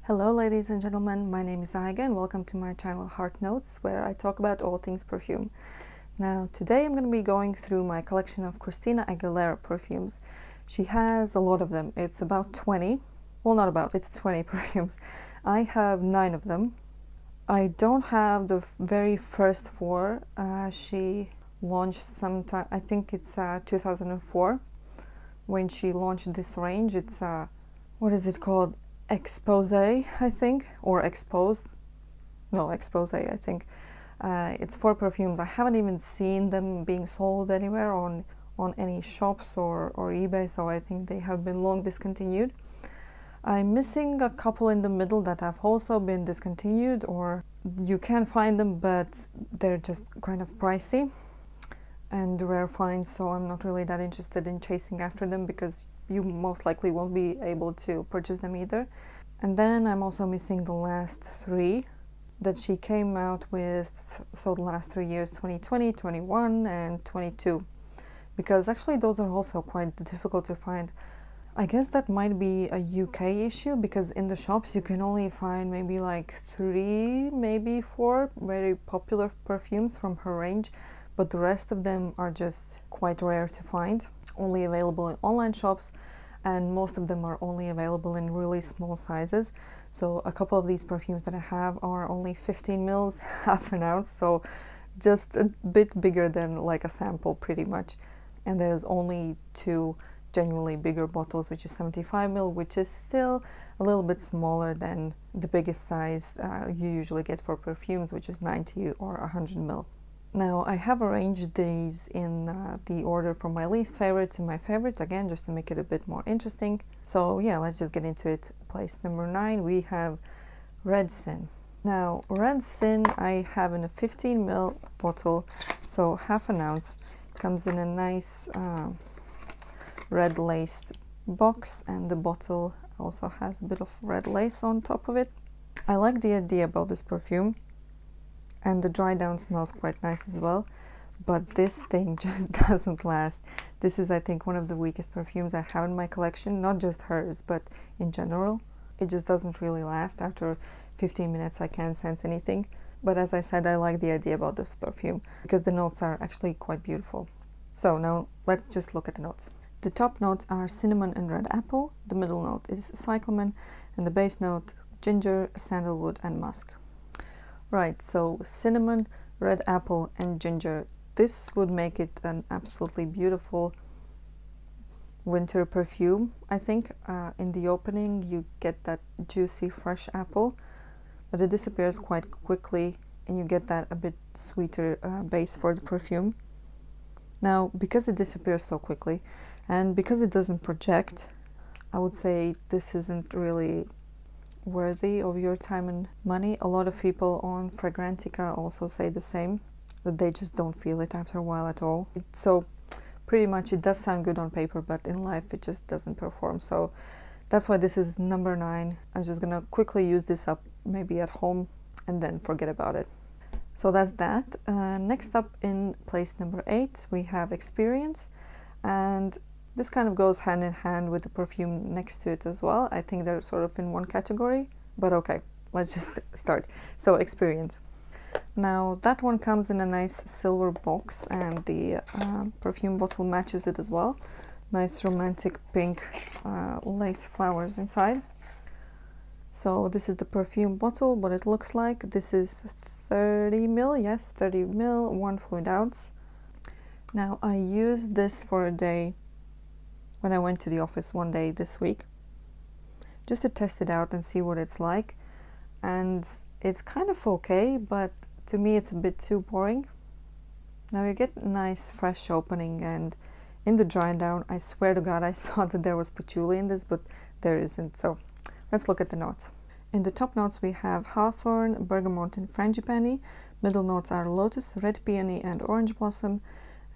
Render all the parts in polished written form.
Hello ladies and gentlemen, my name is Aiga and welcome to my channel Heart Notes, where I talk about all things perfume. Now today I'm going to be going through my collection of Christina Aguilera perfumes. She has a lot of them. It's about 20. Well, not about, it's 20 perfumes. I have 9 of them. I don't have the very first 4. She launched sometime, I think it's 2004 when she launched this range. It's what is it called? Expose, I think, or exposed. No, expose, I think. It's 4 perfumes. I haven't even seen them being sold anywhere on any shops or eBay, so I think they have been long discontinued. I'm missing a couple in the middle that have also been discontinued, or you can find them, but they're just kind of pricey and rare finds, so I'm not really that interested in chasing after them because you most likely won't be able to purchase them either. And then I'm also missing the last 3 that she came out with, so the last 3 years, 2020, 21 and 22, because actually those are also quite difficult to find. I guess that might be a UK issue, because in the shops you can only find maybe like 3, maybe 4 very popular perfumes from her range, but the rest of them are just quite rare to find, only available in online shops, and most of them are only available in really small sizes. So a couple of these perfumes that I have are only 15 mils, half an ounce, so just a bit bigger than like a sample pretty much. And there's only 2 genuinely bigger bottles, which is 75 ml, which is still a little bit smaller than the biggest size you usually get for perfumes, which is 90 or 100 ml. Now I have arranged these in the order from my least favorite to my favorite, again just to make it a bit more interesting. So yeah, let's just get into it. Place number 9, we have Red Sin. Now Red Sin I have in a 15 ml bottle, so half an ounce. Comes in a nice red lace box, and the bottle also has a bit of red lace on top of it. I like the idea about this perfume, and the dry down smells quite nice as well, but this thing just doesn't last. This is, I think, one of the weakest perfumes I have in my collection, not just hers, but in general. It just doesn't really last. After 15 minutes I can't sense anything, but as I said, I like the idea about this perfume because the notes are actually quite beautiful. So now let's just look at the notes. The top notes are cinnamon and red apple, the middle note is cyclamen, and the base note ginger, sandalwood and musk. Right, so cinnamon, red apple and ginger. This would make it an absolutely beautiful winter perfume, I think. In the opening you get that juicy fresh apple, but it disappears quite quickly and you get that a bit sweeter base for the perfume. Now, because it disappears so quickly and because it doesn't project, I would say this isn't really worthy of your time and money. A lot of people on Fragrantica also say the same, that they just don't feel it after a while at all. So pretty much it does sound good on paper, but in life it just doesn't perform. So that's why this is number 9. I'm just gonna quickly use this up maybe at home and then forget about it. So that's that. Next up, in place number 8, we have Experience, and this kind of goes hand in hand with the perfume next to it as well. I think they're sort of in one category, but okay, let's just start. So Experience. Now that one comes in a nice silver box, and the perfume bottle matches it as well. Nice romantic pink lace flowers inside. So this is the perfume bottle, what it looks like. This is 30 ml, yes, 30 ml, 1 fluid ounce. Now I used this for a day when I went to the office one day this week, just to test it out and see what it's like. And it's kind of okay, but to me it's a bit too boring. Now you get nice fresh opening, and in the dry down, I swear to God, I thought that there was patchouli in this, but there isn't. So let's look at the notes. In the top notes we have hawthorn, bergamot and frangipani. Middle notes are lotus, red peony and orange blossom,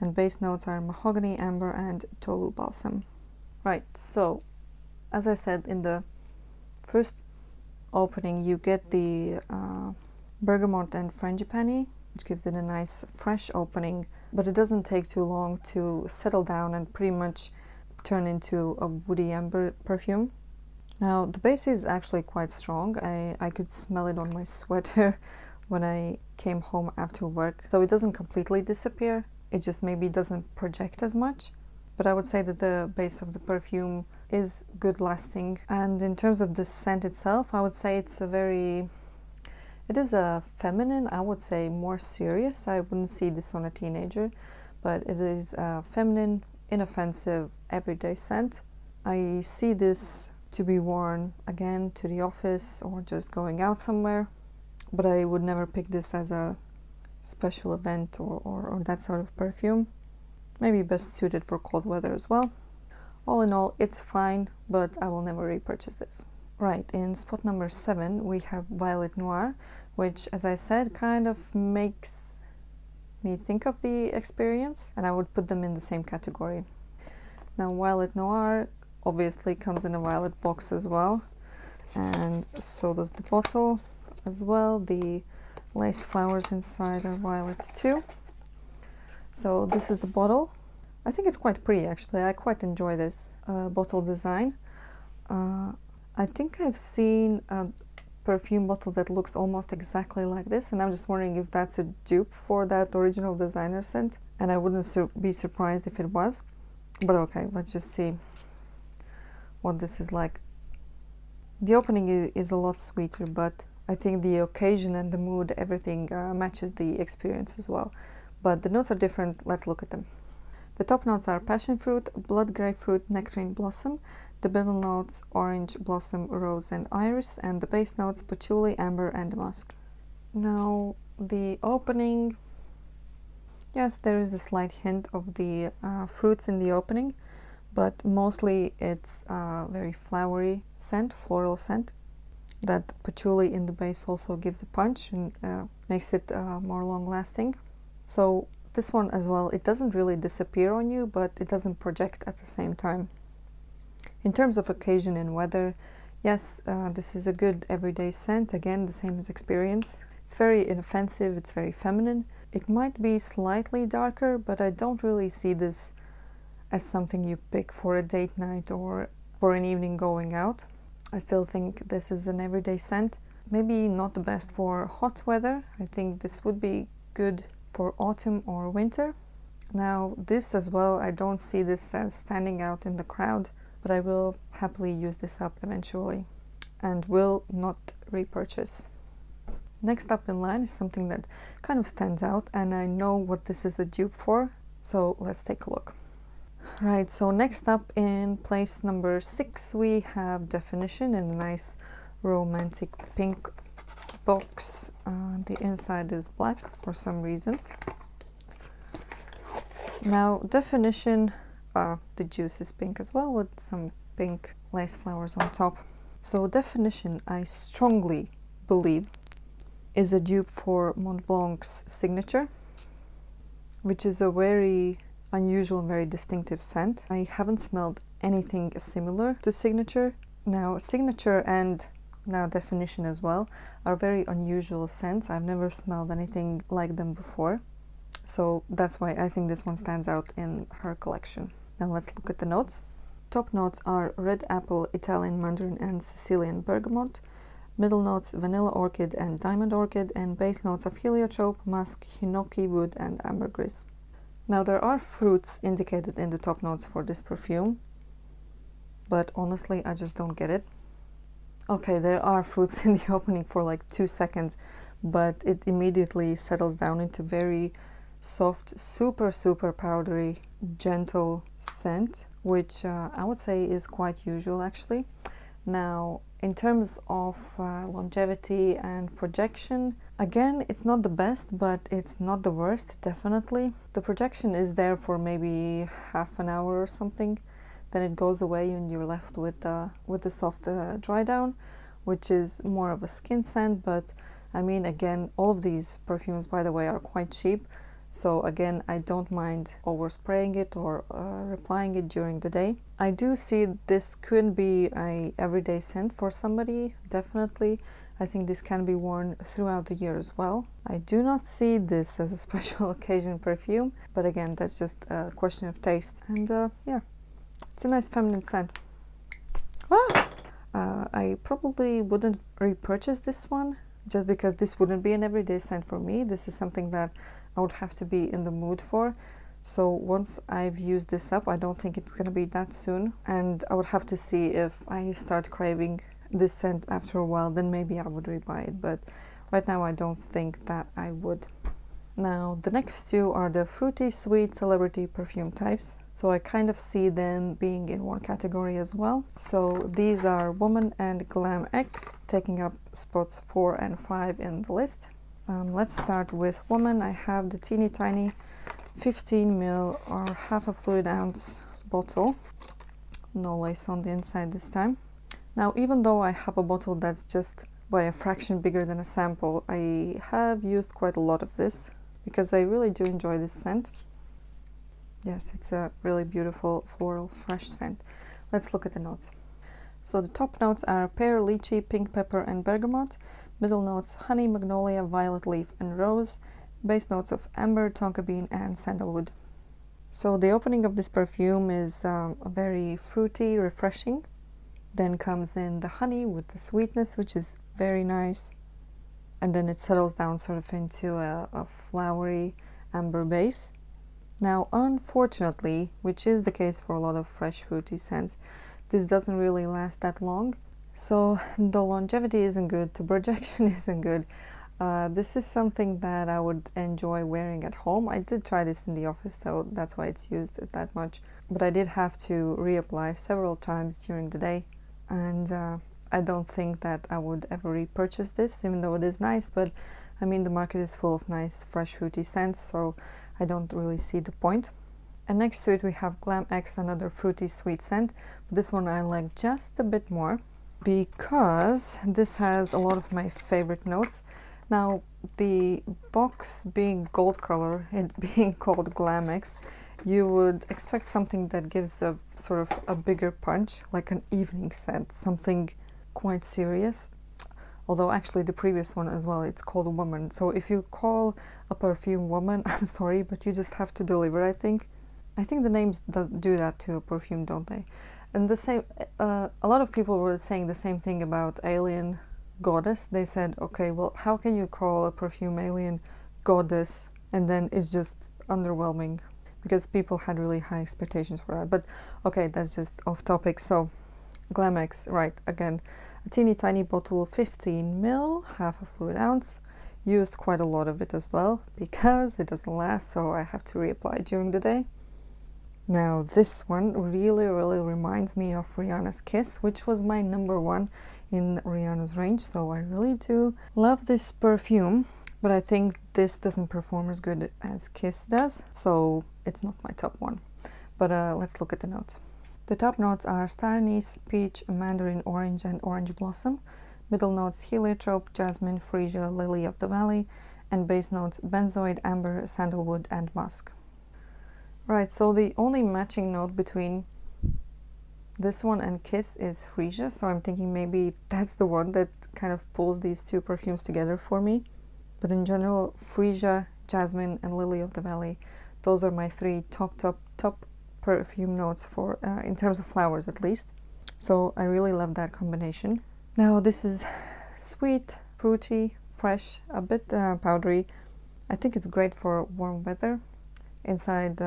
and base notes are mahogany, amber and tolu balsam. Right, so as I said, in the first opening you get the bergamot and frangipani, which gives it a nice fresh opening, but it doesn't take too long to settle down and pretty much turn into a woody amber perfume. Now the base is actually quite strong. I could smell it on my sweater when I came home after work. So it doesn't completely disappear, it just maybe doesn't project as much. But I would say that the base of the perfume is good lasting. And in terms of the scent itself, I would say it is a feminine, I would say more serious. I wouldn't see this on a teenager, but it is a feminine, inoffensive, everyday scent. I see this to be worn again to the office or just going out somewhere, but I would never pick this as a special event or that sort of perfume. Maybe best suited for cold weather as well. All in all, it's fine, but I will never repurchase this. Right, in spot number 7 we have Violet Noir, which, as I said, kind of makes me think of the experience, and I would put them in the same category. Now, Violet Noir obviously comes in a violet box as well, and so does the bottle as well. The lace flowers inside are violet too. So this is the bottle. I think it's quite pretty actually. I quite enjoy this bottle design. I think I've seen a perfume bottle that looks almost exactly like this, and I'm just wondering if that's a dupe for that original designer scent, and I wouldn't be surprised if it was. But okay, let's just see what this is like. The opening is a lot sweeter, but I think the occasion and the mood, everything matches the experience as well. But the notes are different. Let's look at them. The top notes are passion fruit, blood grapefruit, nectarine blossom. The middle notes orange, blossom, rose and iris, and the base notes patchouli, amber and musk. Now the opening, yes, there is a slight hint of the fruits in the opening, but mostly it's a very flowery scent, floral scent. That patchouli in the base also gives a punch and makes it more long lasting. So this one as well, it doesn't really disappear on you, but it doesn't project at the same time. In terms of occasion and weather, yes, this is a good everyday scent. Again, the same as experience. It's very inoffensive, it's very feminine. It might be slightly darker, but I don't really see this as something you pick for a date night or for an evening going out. I still think this is an everyday scent. Maybe not the best for hot weather. I think this would be good for autumn or winter. Now this as well, I don't see this as standing out in the crowd, but I will happily use this up eventually and will not repurchase. Next up in line is something that kind of stands out, and I know what this is a dupe for, so let's take a look. Right, so next up in place number 6 we have Definition in a nice romantic pink box. The inside is black for some reason. Now Definition, the juice is pink as well with some pink lace flowers on top. So Definition, I strongly believe, is a dupe for Mont Blanc's Signature, which is a very unusual and very distinctive scent. I haven't smelled anything similar to Signature. Now Signature and now Definition as well are very unusual scents. I've never smelled anything like them before, so that's why I think this one stands out in her collection. Now let's look at the notes. Top notes are red apple, Italian mandarin and Sicilian bergamot. Middle notes vanilla orchid and diamond orchid, and base notes of heliotrope, musk, hinoki wood and ambergris. Now there are fruits indicated in the top notes for this perfume, but honestly I just don't get it. Okay, there are fruits in the opening for like 2 seconds, but it immediately settles down into very soft, super powdery, gentle scent, which I would say is quite usual actually. Now in terms of longevity and projection, again, it's not the best, but it's not the worst, definitely. The projection is there for maybe half an hour or something. Then it goes away and you're left with the soft dry down, which is more of a skin scent. But I mean, again, all of these perfumes, by the way, are quite cheap. So again, I don't mind overspraying it or applying it during the day. I do see this could be a everyday scent for somebody, definitely. I think this can be worn throughout the year as well. I do not see this as a special occasion perfume, but again, that's just a question of taste. And yeah, it's a nice feminine scent. I probably wouldn't repurchase this one just because this wouldn't be an everyday scent for me. This is something that I would have to be in the mood for. So once I've used this up, I don't think it's gonna be that soon, and I would have to see if I start craving this scent after a while, then maybe I would rebuy it, but right now I don't think that I would. Now the next two are the fruity sweet celebrity perfume types, so I kind of see them being in one category as well. So these are Woman and Glam X, taking up spots 4 and 5 in the list. Let's start with Woman. I have the teeny tiny 15 ml or half a fluid ounce bottle, no lace on the inside this time. Now, even though I have a bottle that's just by a fraction bigger than a sample, I have used quite a lot of this because I really do enjoy this scent. Yes, it's a really beautiful floral fresh scent. Let's look at the notes. So the top notes are pear, lychee, pink pepper and bergamot. Middle notes honey, magnolia, violet leaf and rose. Base notes of amber, tonka bean and sandalwood. So the opening of this perfume is very fruity, refreshing. Then comes in the honey with the sweetness, which is very nice. And then it settles down sort of into a flowery amber base. Now, unfortunately, which is the case for a lot of fresh fruity scents, this doesn't really last that long. So the longevity isn't good, the projection isn't good. This is something that I would enjoy wearing at home. I did try this in the office, so that's why it's used that much. But I did have to reapply several times during the day. And I don't think that I would ever repurchase this, even though it is nice. But I mean, the market is full of nice, fresh, fruity scents, so I don't really see the point. And next to it we have Glam X, another fruity sweet scent. But this one I like just a bit more because this has a lot of my favorite notes. Now, the box being gold color, it being called Glam X, you would expect something that gives a sort of a bigger punch, like an evening scent, something quite serious. Although actually the previous one as well, it's called Woman. So if you call a perfume Woman, I'm sorry, but you just have to deliver, I think. I think the names do that to a perfume, don't they? And the same, a lot of people were saying the same thing about Alien Goddess. They said, okay, well, how can you call a perfume Alien Goddess? And then it's just underwhelming, because people had really high expectations for that. But okay, that's just off topic. So Glam X, right, again, a teeny tiny bottle of 15 ml, half a fluid ounce. Used quite a lot of it as well because it doesn't last, so I have to reapply during the day. Now this one really reminds me of Rihanna's Kiss, which was my #1 in Rihanna's range, so I really do love this perfume. But I think this doesn't perform as good as Kiss does, so it's not my top one. But let's look at the notes. The top notes are star anise, peach, mandarin orange and orange blossom. Middle notes heliotrope, jasmine, freesia, lily of the valley. And base notes benzoid, amber, sandalwood and musk. Right, so the only matching note between this one and Kiss is freesia, so I'm thinking maybe that's the one that kind of pulls these two perfumes together for me. But in general, freesia, jasmine and lily of the valley, those are my 3 top perfume notes for in terms of flowers at least. So I really love that combination. Now this is sweet, fruity, fresh, a bit powdery. I think it's great for warm weather. Inside,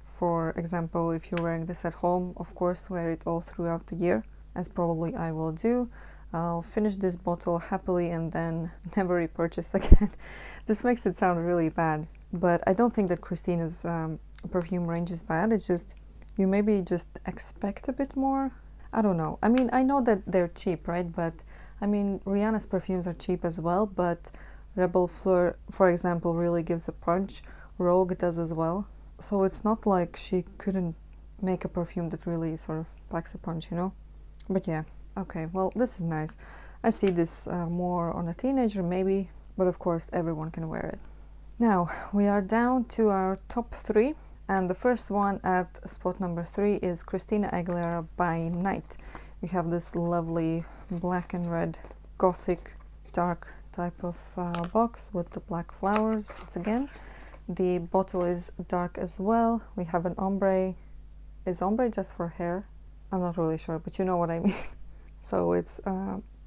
for example, if you're wearing this at home, of course wear it all throughout the year, as probably I will do. I'll finish this bottle happily and then never repurchase again. This makes it sound really bad, but I don't think that Christina's perfume range is bad. It's just, you maybe just expect a bit more. I don't know. I mean, I know that they're cheap, right? But I mean, Rihanna's perfumes are cheap as well, but Rebel Fleur, for example, really gives a punch. Rogue does as well. So it's not like she couldn't make a perfume that really sort of packs a punch, you know? But yeah. Okay, well, this is nice. I see this more on a teenager maybe, but of course everyone can wear it. Now, we are down to our top 3, and the first one at spot number 3 is Christina Aguilera by Night. We have this lovely black and red gothic dark type of box with the black flowers once again. The bottle is dark as well. We have an ombre. Is ombre just for hair? I'm not really sure, but you know what I mean. So it's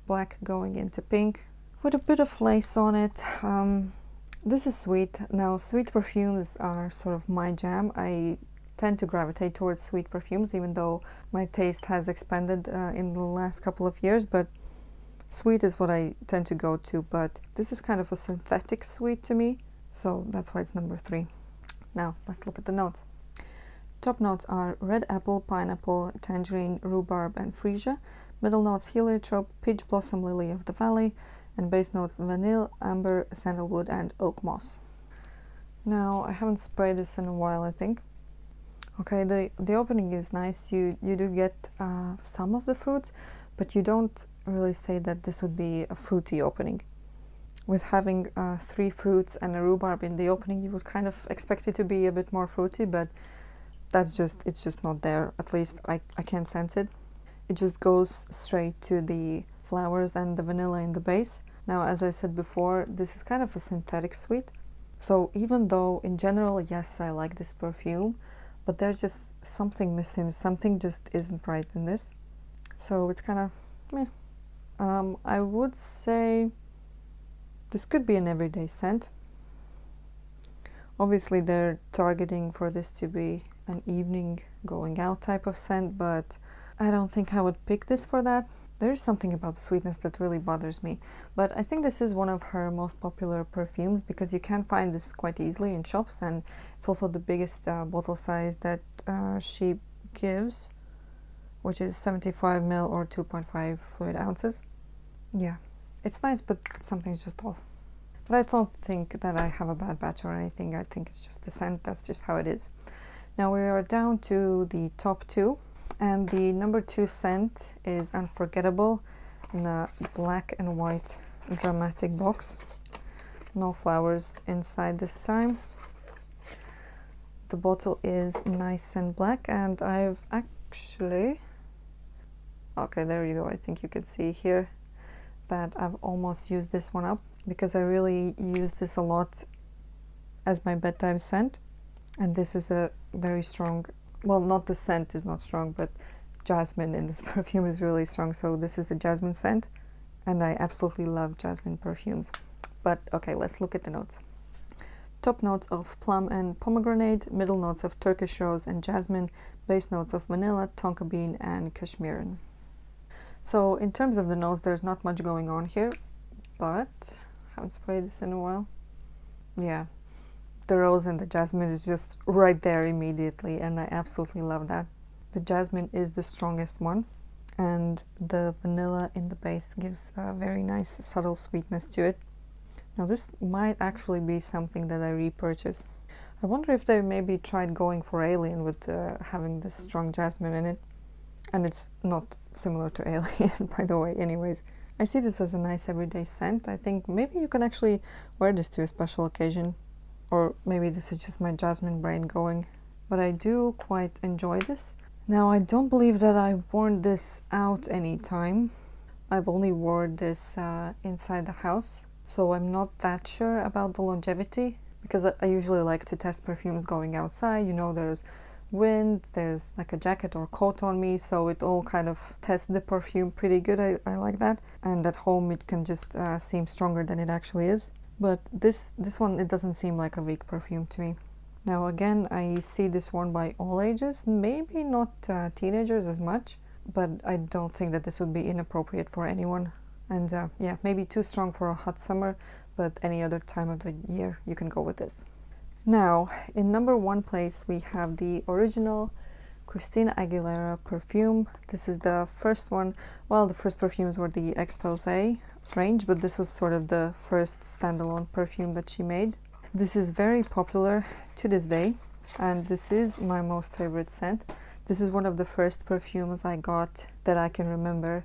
black going into pink with a bit of lace on it. This is sweet. Now, sweet perfumes are sort of my jam. I tend to gravitate towards sweet perfumes, even though my taste has expanded in the last couple of years, but sweet is what I tend to go to. But this is kind of a synthetic sweet to me, so that's why it's number 3. Now, let's look at the notes. Top notes are red apple, pineapple, tangerine, rhubarb, and freesia. Middle notes heliotrope, peach blossom, lily of the valley, and base notes vanilla, amber, sandalwood, and oak moss. Now, I haven't sprayed this in a while, I think. Okay, the opening is nice. You do get some of the fruits, but you don't really say that this would be a fruity opening. With having 3 fruits and a rhubarb in the opening, you would kind of expect it to be a bit more fruity, but it's just not there. At least I can't sense it. It just goes straight to the flowers and the vanilla in the base. Now, as I said before, this is kind of a synthetic sweet. So even though in general, yes, I like this perfume, but there's just something missing. Something just isn't right in this. So it's kind of meh. I would say this could be an everyday scent. Obviously, they're targeting for this to be an evening going out type of scent, but I don't think I would pick this for that. There's something about the sweetness that really bothers me, but I think this is one of her most popular perfumes because you can find this quite easily in shops, and it's also the biggest bottle size that she gives, which is 75 ml or 2.5 fluid ounces. Yeah, it's nice, but something's just off. But I don't think that I have a bad batch or anything. I think it's just the scent. That's just how it is. Now we are down to the top 2. And the number 2 scent is Unforgettable in a black and white dramatic box. No flowers inside this time. The bottle is nice and black, and I've actually... Okay, there you go. I think you can see here that I've almost used this one up because I really use this a lot as my bedtime scent. And this is a very strong... Well, not the scent is not strong, but jasmine in this perfume is really strong. So this is a jasmine scent, and I absolutely love jasmine perfumes. But okay, let's look at the notes. Top notes of plum and pomegranate, middle notes of Turkish rose and jasmine, base notes of vanilla, tonka bean, and cashmeran. So in terms of the notes, there's not much going on here, but I haven't sprayed this in a while. Yeah. The rose and the jasmine is just right there immediately, and I absolutely love that. The jasmine is the strongest one, and the vanilla in the base gives a very nice subtle sweetness to it. Now this might actually be something that I repurchase. I wonder if they maybe tried going for Alien with having this strong jasmine in it. And it's not similar to Alien, by the way, anyways. I see this as a nice everyday scent. I think maybe you can actually wear this to a special occasion. Or maybe this is just my jasmine brain going. But I do quite enjoy this. Now, I don't believe that I've worn this out any time. I've only worn this inside the house. So I'm not that sure about the longevity. Because I usually like to test perfumes going outside. You know, there's wind, there's like a jacket or coat on me. So it all kind of tests the perfume pretty good. I like that. And at home it can just seem stronger than it actually is. But this one, it doesn't seem like a weak perfume to me. Now again, I see this worn by all ages, maybe not teenagers as much, but I don't think that this would be inappropriate for anyone. And yeah, maybe too strong for a hot summer, but any other time of the year you can go with this. Now, in number 1 place, we have the original Christina Aguilera perfume. This is the first one. Well, the first perfumes were the Expose range, but this was sort of the first standalone perfume that she made. This is very popular to this day, and this is my most favorite scent. This is one of the first perfumes I got that I can remember,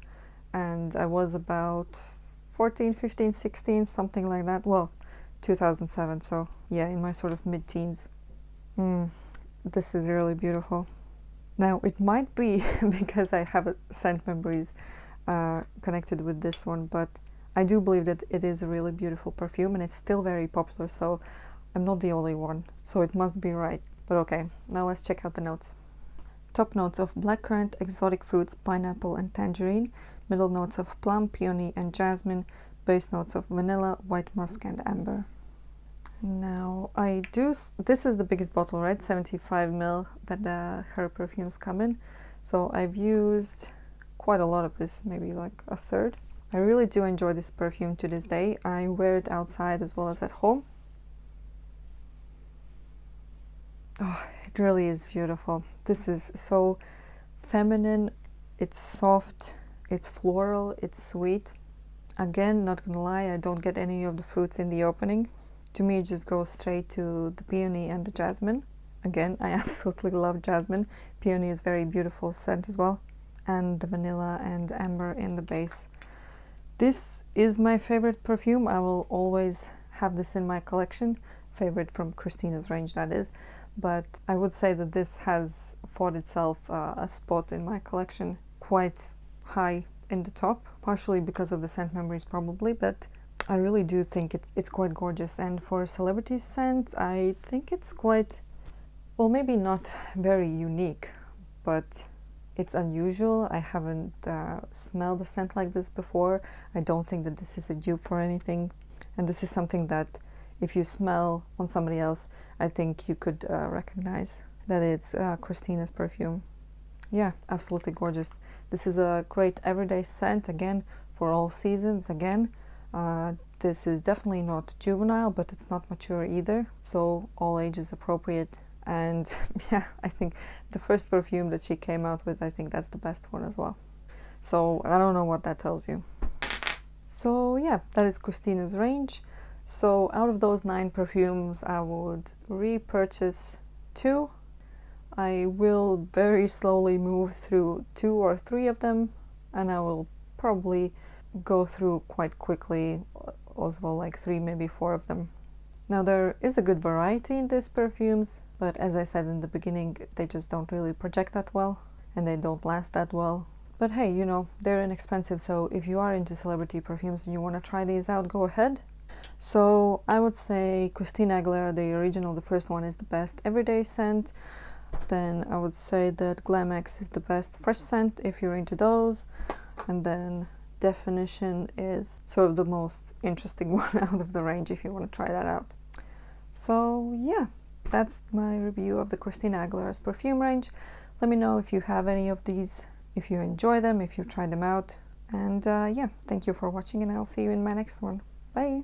and I was about 14, 15, 16, something like that. Well, 2007, so yeah, in my sort of mid-teens. This is really beautiful. Now, it might be because I have scent memories connected with this one, but I do believe that it is a really beautiful perfume, and it's still very popular, so I'm not the only one, so it must be right. But okay, now let's check out the notes. Top notes of blackcurrant, exotic fruits, pineapple and tangerine. middle notes of plum, peony, and jasmine, base notes of vanilla, white musk, and amber. Now this is the biggest bottle, right? 75 ml that her perfumes come in. So I've used quite a lot of this, maybe like a third. I really do enjoy this perfume to this day. I wear it outside as well as at home. Oh, it really is beautiful. This is so feminine, it's soft, it's floral, it's sweet. Again, not gonna lie, I don't get any of the fruits in the opening. To me, it just goes straight to the peony and the jasmine. Again, I absolutely love jasmine. Peony is very beautiful scent as well. And the vanilla and amber in the base. This is my favorite perfume. I will always have this in my collection. Favorite from Christina's range, that is. But I would say that this has fought itself a spot in my collection quite high in the top, partially because of the scent memories probably, but I really do think it's quite gorgeous. And for a celebrity scent, I think it's quite, well, maybe not very unique, but it's unusual. I haven't smelled a scent like this before. I don't think that this is a dupe for anything, and this is something that if you smell on somebody else, I think you could recognize that it's Christina's perfume. Yeah, absolutely gorgeous. This is a great everyday scent, again, for all seasons. Again, this is definitely not juvenile, but it's not mature either, so all ages appropriate. And yeah, I think the first perfume that she came out with, I think that's the best one as well. So I don't know what that tells you. So yeah, that is Christina's range. So out of those 9 perfumes, I would repurchase 2. I will very slowly move through 2 or 3 of them, and I will probably go through quite quickly as well, like 3, maybe 4 of them. Now there is a good variety in these perfumes, but as I said in the beginning, they just don't really project that well, and they don't last that well. But hey, you know, they're inexpensive, so if you are into celebrity perfumes and you want to try these out, go ahead. So I would say Christina Aguilera, the original, the first one, is the best everyday scent. Then I would say that Glam X is the best fresh scent if you're into those. And then Definition is sort of the most interesting one out of the range if you want to try that out. So yeah, that's my review of the Christina Aguilera's perfume range. Let me know if you have any of these, if you enjoy them, if you tried them out. And yeah, thank you for watching, and I'll see you in my next one. Bye!